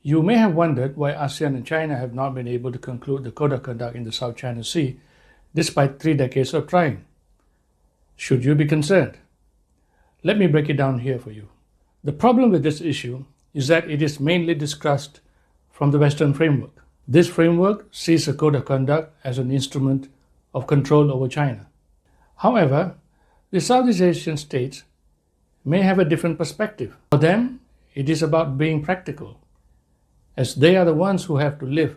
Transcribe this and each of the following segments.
You may have wondered why ASEAN and China have not been able to conclude the Code of Conduct in the South China Sea despite 3 decades of trying. Should you be concerned? Let me break it down here for you. The problem with this issue is that it is mainly discussed from the Western framework. This framework sees the Code of Conduct as an instrument of control over China. However, the Southeast Asian states may have a different perspective. For them, it is about being practical, as they are the ones who have to live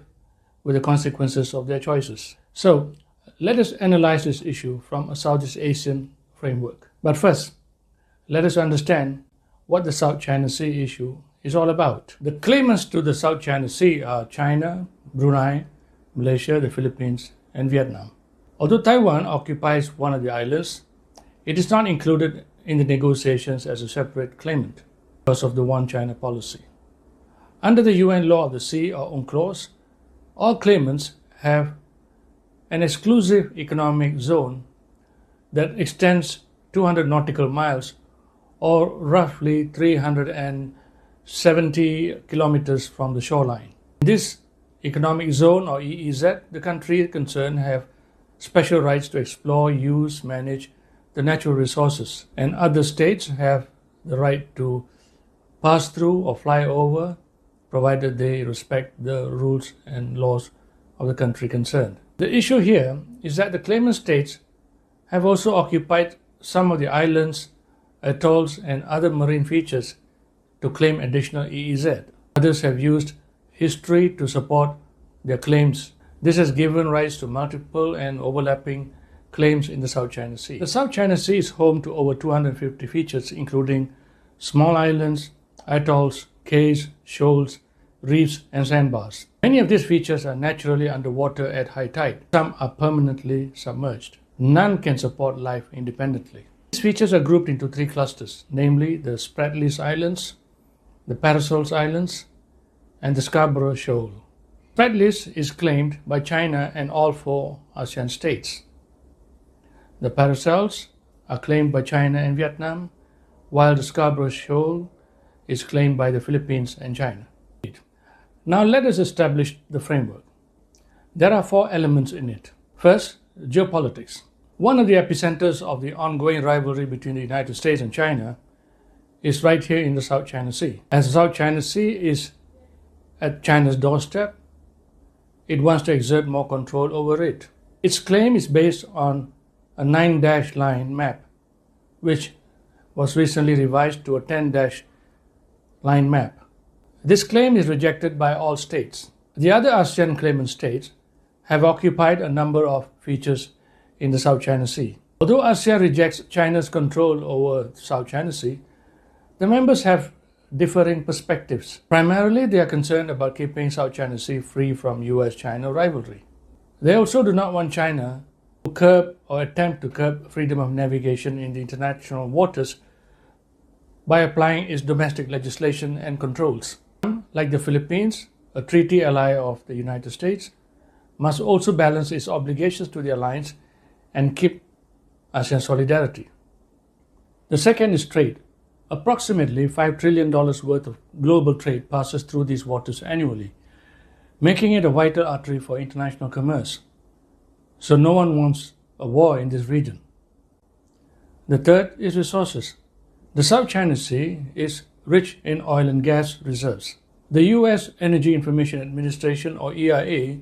with the consequences of their choices. So, let us analyze this issue from a Southeast Asian framework. But first, let us understand what the South China Sea issue is all about. The claimants to the South China Sea are China, Brunei, Malaysia, the Philippines, and Vietnam. Although Taiwan occupies one of the islands, it is not included in the negotiations as a separate claimant because of the One China policy. Under the UN Law of the Sea or UNCLOS, all claimants have an exclusive economic zone that extends 200 nautical miles or roughly 370 kilometers from the shoreline. In this economic zone or EEZ, the countries concerned have special rights to explore, use, manage the natural resources, and other states have the right to pass through or fly over, provided they respect the rules and laws of the country concerned. The issue here is that the claimant states have also occupied some of the islands, atolls, and other marine features to claim additional EEZ. Others have used history to support their claims. This has given rise to multiple and overlapping claims in the South China Sea. The South China Sea is home to over 250 features, including small islands, atolls, cays, shoals, reefs, and sandbars. Many of these features are naturally underwater at high tide. Some are permanently submerged. None can support life independently. These features are grouped into 3 clusters, namely the Spratlys Islands, the Parasols Islands, and the Scarborough Shoal. Spratlys is claimed by China and all 4 ASEAN states. The Parasols are claimed by China and Vietnam, while the Scarborough Shoal is claimed by the Philippines and China. Now let us establish the framework. There are 4 elements in it. First, geopolitics. One of the epicenters of the ongoing rivalry between the United States and China is right here in the South China Sea. As the South China Sea is at China's doorstep, it wants to exert more control over it. Its claim is based on a 9-dash line map, which was recently revised to a 10-dash line map. This claim is rejected by all states. The other ASEAN claimant states have occupied a number of features in the South China Sea. Although ASEAN rejects China's control over the South China Sea, the members have differing perspectives. Primarily, they are concerned about keeping South China Sea free from US-China rivalry. They also do not want China to curb or attempt to curb freedom of navigation in the international waters by applying its domestic legislation and controls. Like the Philippines, a treaty ally of the United States, must also balance its obligations to the alliance and keep ASEAN solidarity. The second is trade. Approximately $5 trillion worth of global trade passes through these waters annually, making it a vital artery for international commerce. So no one wants a war in this region. The third is resources. The South China Sea is rich in oil and gas reserves. The U.S. Energy Information Administration, or EIA,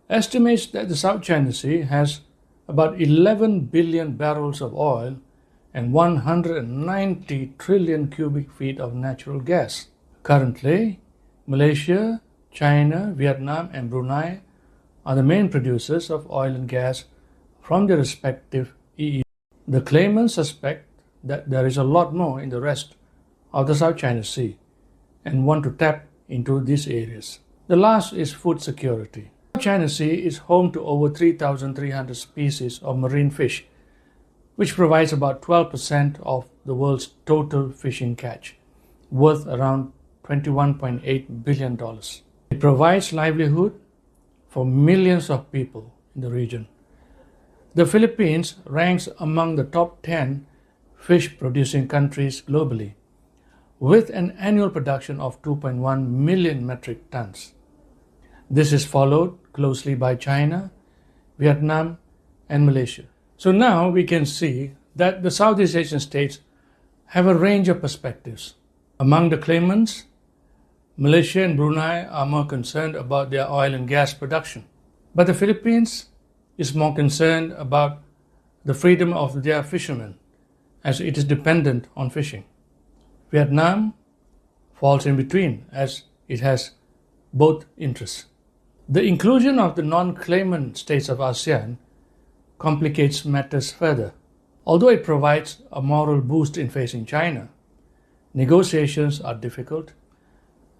estimates that the South China Sea has about 11 billion barrels of oil and 190 trillion cubic feet of natural gas. Currently, Malaysia, China, Vietnam, and Brunei are the main producers of oil and gas from their respective EEZ. The claimants suspect that there is a lot more in the rest of the South China Sea and want to tap into these areas. The last is food security. The South China Sea is home to over 3,300 species of marine fish, which provides about 12% of the world's total fishing catch, worth around $21.8 billion. It provides livelihood for millions of people in the region. The Philippines ranks among the top 10 fish-producing countries globally, with an annual production of 2.1 million metric tons. This is followed closely by China, Vietnam, and Malaysia. So now we can see that the Southeast Asian states have a range of perspectives. Among the claimants, Malaysia and Brunei are more concerned about their oil and gas production. But the Philippines is more concerned about the freedom of their fishermen, as it is dependent on fishing. Vietnam falls in between, as it has both interests. The inclusion of the non-claimant states of ASEAN complicates matters further. Although it provides a moral boost in facing China, negotiations are difficult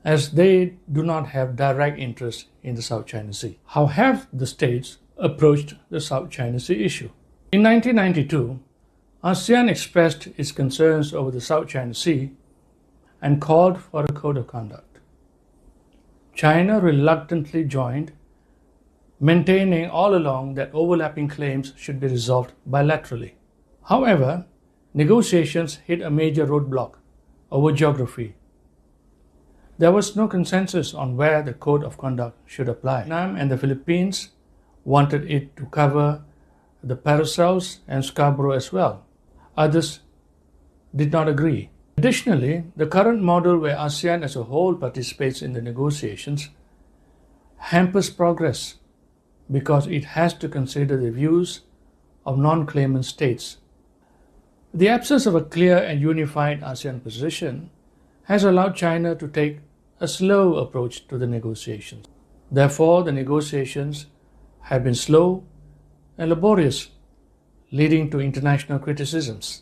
as they do not have direct interest in the South China Sea. How have the states approached the South China Sea issue? In 1992, ASEAN expressed its concerns over the South China Sea and called for a code of conduct. China reluctantly joined, maintaining all along that overlapping claims should be resolved bilaterally. However, negotiations hit a major roadblock over geography. There was no consensus on where the code of conduct should apply. Vietnam and the Philippines wanted it to cover the Paracels and Scarborough as well. Others did not agree. Additionally, the current model where ASEAN as a whole participates in the negotiations hampers progress because it has to consider the views of non-claimant states. The absence of a clear and unified ASEAN position has allowed China to take a slow approach to the negotiations. Therefore, the negotiations have been slow and laborious, leading to international criticisms.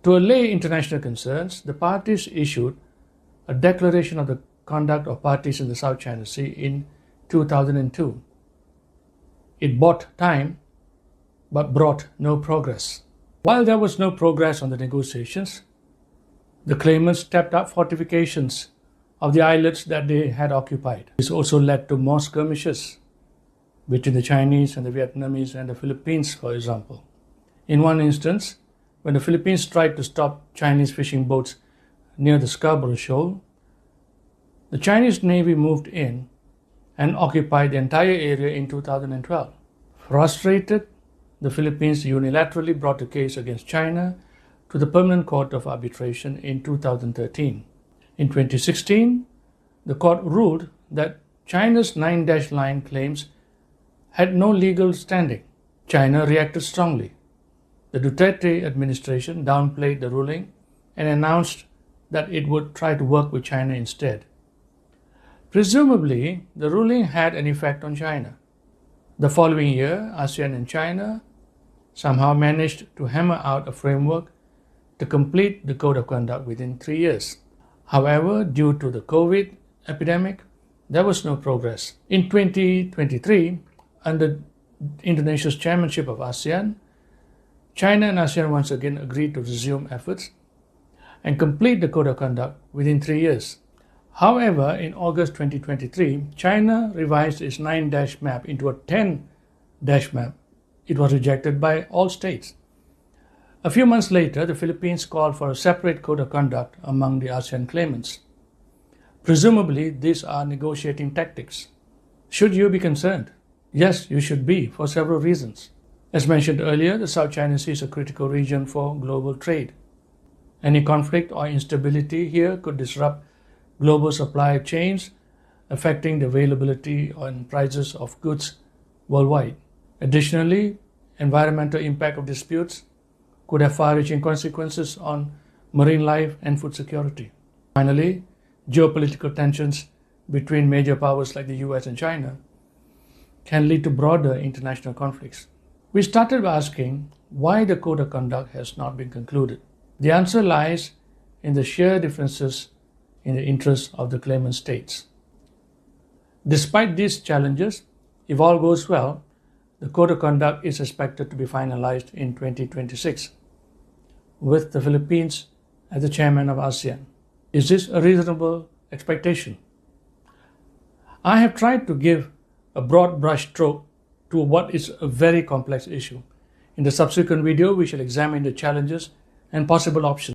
To allay international concerns, the parties issued a declaration of the conduct of parties in the South China Sea in 2002. It bought time, but brought no progress. While there was no progress on the negotiations, the claimants stepped up fortifications of the islets that they had occupied. This also led to more skirmishes between the Chinese and the Vietnamese and the Philippines, for example. In one instance, when the Philippines tried to stop Chinese fishing boats near the Scarborough Shoal, the Chinese Navy moved in and occupied the entire area in 2012. Frustrated, the Philippines unilaterally brought a case against China to the Permanent Court of Arbitration in 2013. In 2016, the court ruled that China's 9-dash line claims had no legal standing. China reacted strongly. The Duterte administration downplayed the ruling and announced that it would try to work with China instead. Presumably, the ruling had an effect on China. The following year, ASEAN and China somehow managed to hammer out a framework to complete the Code of Conduct within 3 years. However, due to the COVID epidemic, there was no progress. In 2023, under Indonesia's chairmanship of ASEAN, China and ASEAN once again agreed to resume efforts and complete the Code of Conduct within 3 years. However, in August 2023, China revised its 9-dash map into a 10-dash map. It was rejected by all states. A few months later, the Philippines called for a separate Code of Conduct among the ASEAN claimants. Presumably, these are negotiating tactics. Should you be concerned? Yes, you should be, for several reasons. As mentioned earlier, the South China Sea is a critical region for global trade. Any conflict or instability here could disrupt global supply chains, affecting the availability and prices of goods worldwide. Additionally, environmental impact of disputes could have far-reaching consequences on marine life and food security. Finally, geopolitical tensions between major powers like the US and China can lead to broader international conflicts. We started by asking why the Code of Conduct has not been concluded. The answer lies in the sheer differences in the interests of the claimant states. Despite these challenges, if all goes well, the Code of Conduct is expected to be finalized in 2026, with the Philippines as the chairman of ASEAN. Is this a reasonable expectation? I have tried to give a broad brush stroke to what is a very complex issue. In the subsequent video, we shall examine the challenges and possible options.